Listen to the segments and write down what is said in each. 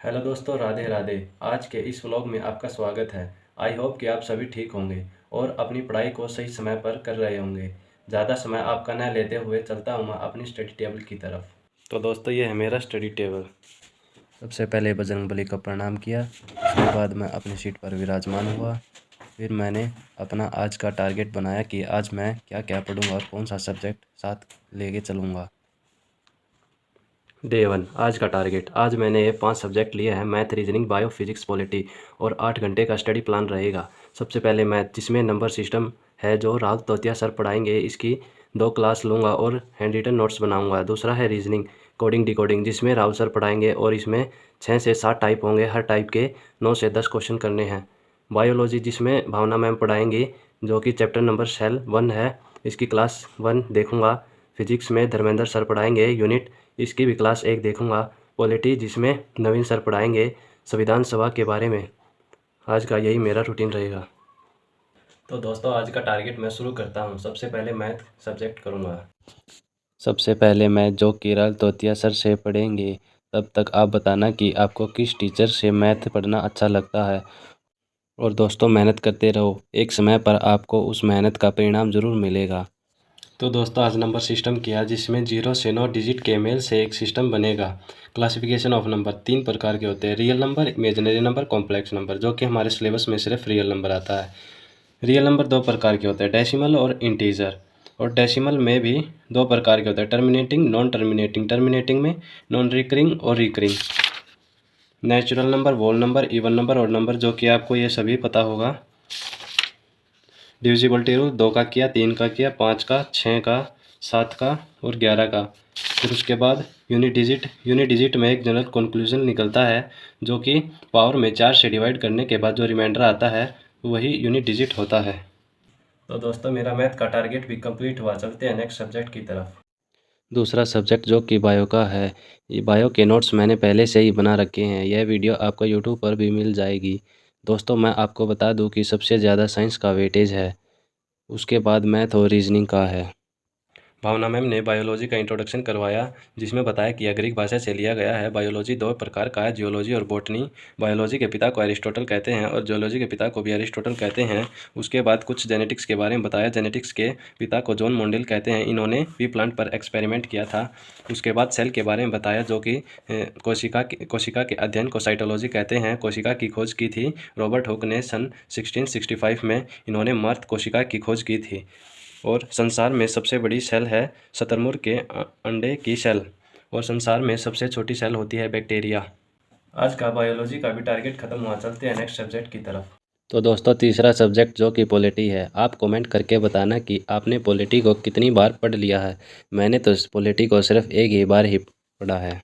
Hello दोस्तों, राधे राधे। आज के इस व्लॉग में आपका स्वागत है। आई होप कि आप सभी ठीक होंगे और अपनी पढ़ाई को सही समय पर कर रहे होंगे। ज़्यादा समय आपका न लेते हुए चलता हूँ मैं अपनी स्टडी टेबल की तरफ। तो दोस्तों, ये है मेरा स्टडी टेबल। सबसे पहले बजरंगबली का प्रणाम किया, उसके बाद मैं अपनी सीट पर विराजमान हुआ। फिर मैंने अपना आज का टारगेट बनाया कि आज मैं क्या क्या पढ़ूंगा और कौन सा सब्जेक्ट साथ लेके चलूँगा। डे 1 आज का टारगेट। आज मैंने ये 5 सब्जेक्ट लिए हैं: math, reasoning, bio, physics, polity, और 8 घंटे का स्टडी प्लान रहेगा। सबसे पहले मैथ, जिसमें नंबर सिस्टम है जो राग तोतिया सर पढ़ाएंगे, इसकी 2 क्लास लूँगा और हैंड रिटन नोट्स बनाऊँगा। दूसरा है रीजनिंग, कोडिंग डिकोडिंग, जिसमें राव सर पढ़ाएंगे और इसमें 6 से 7 टाइप होंगे, हर टाइप के 9 से 10 क्वेश्चन करने हैं। बायोलॉजी, जिसमें भावना मैम पढ़ाएंगी, जो कि चैप्टर नंबर सेल 1 है, इसकी क्लास 1 देखूँगा। फिजिक्स में धर्मेंद्र सर पढ़ाएंगे यूनिट, इसकी भी क्लास 1 देखूँगा। पॉलिटी, जिसमें नवीन सर पढ़ाएंगे संविधान सभा के बारे में। आज का यही मेरा रूटीन रहेगा। तो दोस्तों, आज का टारगेट मैं शुरू करता हूँ। सबसे पहले मैथ सब्जेक्ट करूँगा। सबसे पहले मैथ जो किराल तोतिया सर से पढ़ेंगे। तब तक आप बताना कि आपको किस टीचर से मैथ पढ़ना अच्छा लगता है। और दोस्तों, मेहनत करते रहो, एक समय पर आपको उस मेहनत का परिणाम ज़रूर मिलेगा। तो दोस्तों, आज नंबर सिस्टम किया, जिसमें 0 से 9 डिजिट के मेल से एक सिस्टम बनेगा। क्लासिफिकेशन ऑफ नंबर 3 प्रकार के होते हैं: real number, imaginary number, complex number, जो कि हमारे सिलेबस में सिर्फ रियल नंबर आता है। रियल नंबर 2 प्रकार के होते हैं: डेसिमल और इंटीजर। और डेसिमल में भी 2 प्रकार के होते हैं: टर्मिनेटिंग, नॉन टर्मिनेटिंग। टर्मिनेटिंग में नॉन रिकरिंग और रिकरिंग। नेचुरल नंबर, वोल नंबर, इवन नंबर और नंबर, जो कि आपको ये सभी पता होगा। डिविजिबिलिटी रूल 2 का किया, 3 का किया, 5 का, 6 का, 7 का और 11 का। फिर उसके बाद यूनिट डिजिट। यूनिट डिजिट में एक जनरल कंक्लूजन निकलता है, जो कि पावर में 4 से डिवाइड करने के बाद जो रिमाइंडर आता है वही यूनिट डिजिट होता है। तो दोस्तों, मेरा मैथ का टारगेट भी कंप्लीट हुआ। चलते हैं नेक्स्ट सब्जेक्ट की तरफ। दूसरा सब्जेक्ट जो कि बायो का है। ये बायो के नोट्स मैंने पहले से ही बना रखे हैं, यह वीडियो आपको यूट्यूब पर भी मिल जाएगी। दोस्तों, मैं आपको बता दूं कि सबसे ज़्यादा साइंस का वेटेज है, उसके बाद मैथ और रीजनिंग का है। भावना मैम ने बायोलॉजी का इंट्रोडक्शन करवाया, जिसमें बताया कि यह ग्रीक भाषा से लिया गया है। बायोलॉजी 2 प्रकार का है: जियोलॉजी और बॉटनी। बायोलॉजी के पिता को एरिस्टोटल कहते हैं और जियोलॉजी के पिता को भी एरिस्टोटल कहते हैं। उसके बाद कुछ जेनेटिक्स के बारे में बताया। जेनेटिक्स के पिता को जॉन मोंडेल कहते हैं, इन्होंने भी प्लांट पर एक्सपेरिमेंट किया था। उसके बाद सेल के बारे में बताया, जो कि कोशिका के अध्ययन को साइटोलॉजी कहते हैं। कोशिका की खोज की थी रॉबर्ट हुक ने सन 1665 में, इन्होंने मर्द कोशिका की खोज की थी। और संसार में सबसे बड़ी सेल है शुतुरमुर्ग के अंडे की सेल, और संसार में सबसे छोटी सेल होती है बैक्टीरिया। आज का बायोलॉजी का भी टारगेट खत्म हुआ। चलते हैं नेक्स्ट सब्जेक्ट की तरफ। तो दोस्तों, तीसरा सब्जेक्ट जो कि पॉलिटी है। आप कमेंट करके बताना कि आपने पॉलिटी को कितनी बार पढ़ लिया है। मैंने तो इस पॉलिटी को सिर्फ एक ही बार ही पढ़ा है।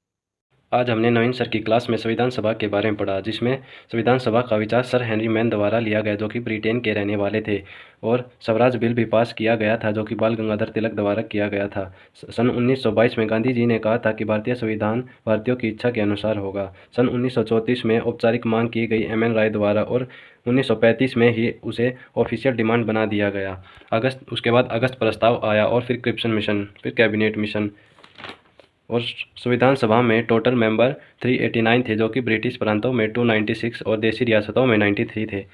आज हमने नवीन सर की क्लास में संविधान सभा के बारे में पढ़ा, जिसमें संविधान सभा का विचार सर हेनरी मैन द्वारा लिया गया, जो कि ब्रिटेन के रहने वाले थे। और स्वराज बिल भी पास किया गया था, जो कि बाल गंगाधर तिलक द्वारा किया गया था। सन 1922 में गांधी जी ने कहा था कि भारतीय संविधान भारतीयों की इच्छा के अनुसार होगा। सन 1934 में औपचारिक मांग की गई एम एन राय द्वारा, और 1935 में ही उसे ऑफिशियल डिमांड बना दिया गया। उसके बाद अगस्त प्रस्ताव आया, और फिर क्रिप्सन मिशन, फिर कैबिनेट मिशन। और संविधान सभा में टोटल मेंबर 389 थे, जो कि ब्रिटिश प्रांतों में 296 और देशी रियासतों में 93 थे।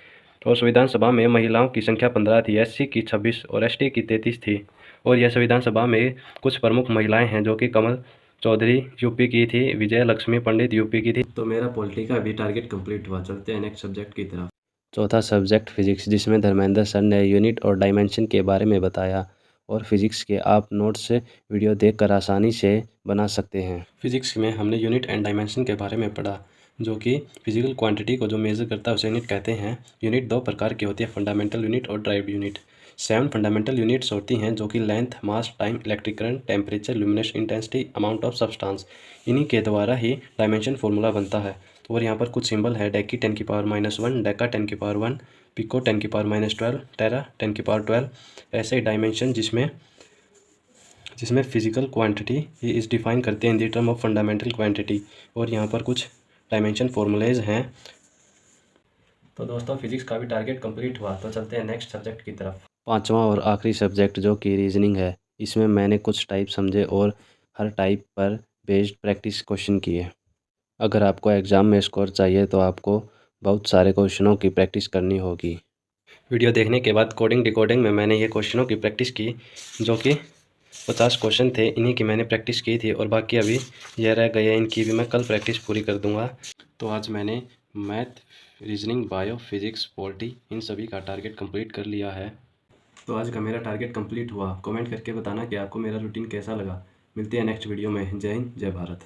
और संविधान सभा में महिलाओं की संख्या 15 थी, एससी की 26 और एसटी की 33 थी। और यह संविधान सभा में कुछ प्रमुख महिलाएं हैं, जो कि कमल चौधरी यूपी की थी, विजय लक्ष्मी पंडित यूपी की थी। तो मेरा पॉलिटी का भी टारगेट कंप्लीट हुआ। चलते हैं नेक्स्ट सब्जेक्ट की तरफ। चौथा सब्जेक्ट फिजिक्स, जिसमें धर्मेंद्र सर ने यूनिट और डायमेंशन के बारे में बताया। और फिजिक्स के आप नोट्स वीडियो देखकर आसानी से बना सकते हैं। फिजिक्स में हमने यूनिट एंड डायमेंशन के बारे में पढ़ा, जो कि फिजिकल क्वांटिटी को जो मेज़र करता है उसे यूनिट कहते हैं। यूनिट 2 प्रकार की होती है: फंडामेंटल यूनिट और ड्राइव यूनिट। 7 फंडामेंटल यूनिट्स होती हैं, जो कि length, mass, time, electric current, temperature, luminous intensity, amount of substance. इन्हीं के द्वारा ही डायमेंशन फॉर्मूला बनता है। और यहाँ पर कुछ सिंबल है: डेकी 10⁻⁻1, डेका 10⁻1, पिको 10⁻12, टेरा 10⁻12। ऐसे डायमेंशन जिसमें फिजिकल क्वांटिटी ये इस डिफाइन करते हैं in the term of fundamental quantity. और यहाँ पर कुछ डायमेंशन फॉर्मूलेज हैं। तो दोस्तों, फिजिक्स का भी टारगेट कंप्लीट हुआ। तो चलते हैं नेक्स्ट सब्जेक्ट की तरफ। पांचवा और आखिरी सब्जेक्ट जो कि रीजनिंग है। इसमें मैंने कुछ टाइप समझे और हर टाइप पर बेस्ड प्रैक्टिस क्वेश्चन किए। अगर आपको एग्ज़ाम में स्कोर चाहिए तो आपको बहुत सारे क्वेश्चनों की प्रैक्टिस करनी होगी। वीडियो देखने के बाद कोडिंग डिकोडिंग में मैंने ये क्वेश्चनों की प्रैक्टिस की, जो कि 50 क्वेश्चन थे। इन्हीं की मैंने प्रैक्टिस की थी और बाकी अभी ये रह गए हैं, इनकी भी मैं कल प्रैक्टिस पूरी कर दूंगा। तो आज मैंने math, reasoning, bio, physics, polity इन सभी का टारगेट कंप्लीट कर लिया है। तो आज का मेरा टारगेट कंप्लीट हुआ। कमेंट करके बताना कि आपको मेरा रूटीन कैसा लगा। मिलते हैं नेक्स्ट वीडियो में। जय हिंद, जय भारत।